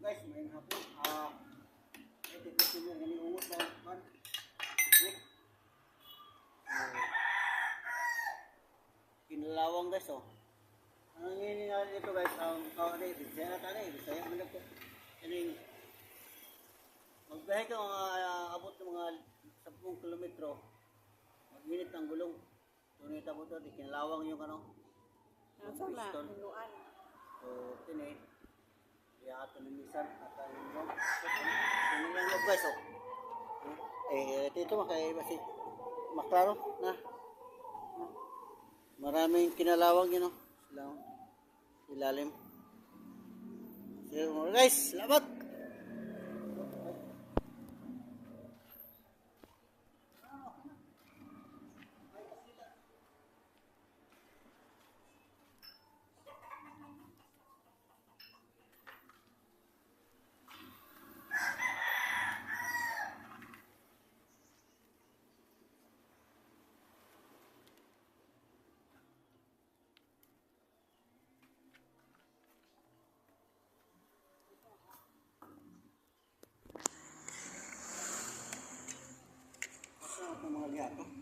guys, may hapon. Ito kasi mo gani ungot na man. Kinalawang guys oh. Ang ini ito guys, ang kawan ay Bisaya ta ni, Bisaya man ko. Ini magbiyahe ka abot ng mga 10 kilometro. Mag-init ang gulong. Tunay tabo to, di kinalawang yung ano. Nasa na, hinuan. So, tini. Kaya ato ng misan at ang yung yun lang yung guys oh. Dito makay basi maklaro na. Maraming kinalawang yun oh. Sila ilalim. So, guys, salamat! Mga lihato.